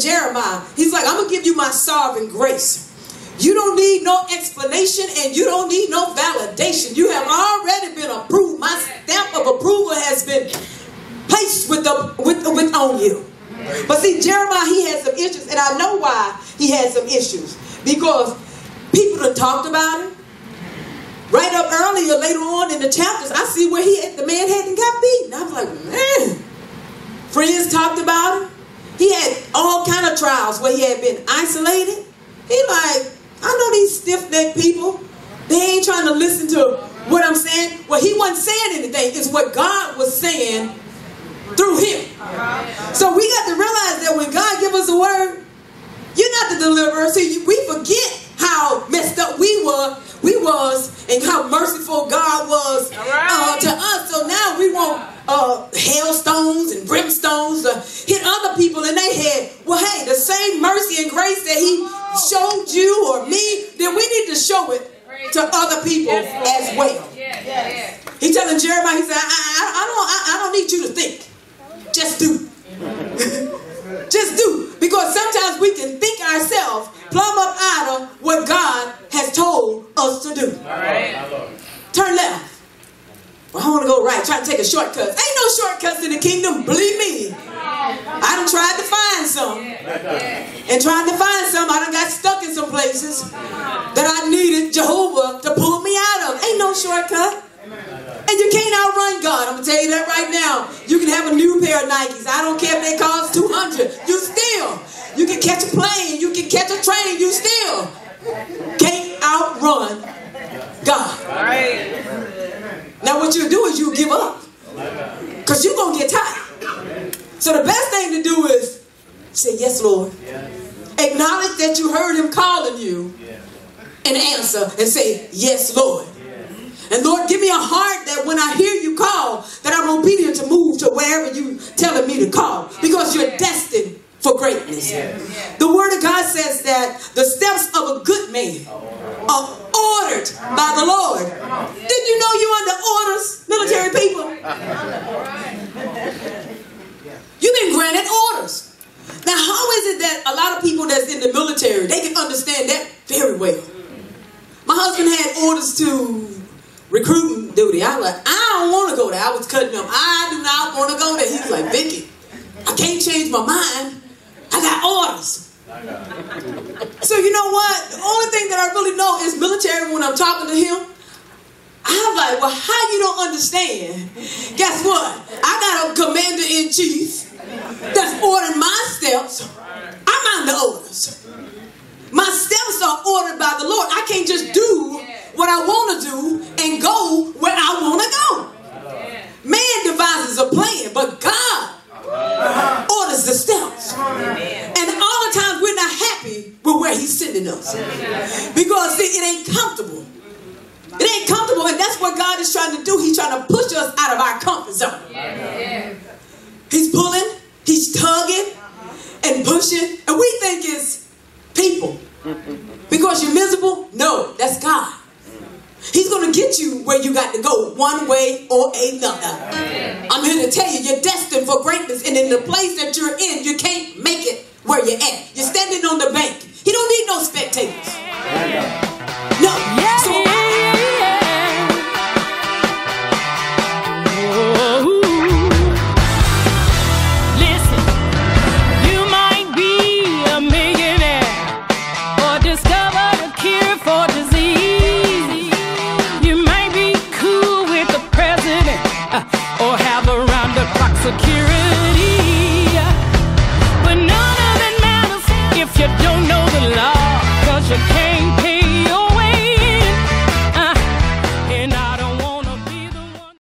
Jeremiah, he's like, I'm going to give you my sovereign grace. You don't need no explanation and you don't need no validation. You have already been approved. My stamp of approval has been placed on you. But see, Jeremiah, he had some issues, and I know why he had some issues. Because people have talked about him. Right up earlier, later on in the chapters, I see where the man hadn't got beaten. I was like, man. Friends talked about him. He had all kind of trials where he had been isolated. He like, I know these stiff-necked people. They ain't trying to listen to what I'm saying. Well, he wasn't saying anything. It's what God was saying through him. So we got to realize that when God gives us a word, you're not the deliverer. See, we forget how messed up we was and how merciful God was to us. So now we want hailstones and brimstones to hit other people in their head. Well, hey, the same mercy and grace that he showed you or me, then we need to show it to other people as well. He's telling Jeremiah, he said, I don't need you to think. Just do. Just do. Because sometimes we can think ourselves plumb up out of what God has told us to do. Turn left. Well, I want to go right. Try to take a shortcut. Ain't no shortcuts in the kingdom. Believe me. I done tried to find some. And trying to find some, I done got stuck in some places that I needed Jehovah to pull me out of. Ain't no shortcut. And you can't outrun God. I'm going to tell you that right now. You can have a new pair of Nikes. I don't care if they cost $200. You can catch a plane. You can catch a train. You still can't outrun God. Now what you do is you give up. Because you're going to get tired. So the best thing to do is say, yes, Lord. Acknowledge that you heard him calling you. And answer and say, yes, Lord. And Lord, give me a heart that when I hear you call, that I'm obedient to move to wherever you telling me to call. Because you're destined for greatness. The word of God says that the steps of a good man are ordered by the Lord. Didn't you know you're under orders, military people? You've been granted orders. Now, how is it that a lot of people that's in the military, they can understand that very well? My husband had orders to recruiting duty. I was like, I don't want to go there. I was cutting him. I do not want to go there. He was like, Vicky, I can't change my mind. I got orders. So you know what? The only thing that I really know is military. When I'm talking to him, I'm like, well, how you don't understand? Guess what? I got a commander-in-chief that's ordering my steps. I'm under orders. My steps are ordered by the Lord. I can't just do what I want to do and go where I want to go. Man devises a plan, but God orders the steps. And all the times we're not happy with where he's sending us. Because see, it ain't comfortable. It ain't comfortable, and that's what God is trying to do. He's trying to push us out of our comfort zone. He's pulling, he's tugging, and pushing, and we think it's people. Because you're miserable? No, that's God. He's going to get you where you got to go, one way or another. I'm here to tell you, you're destined for greatness. And in the place that you're in, you can't make it where you're at. You're standing on the bank.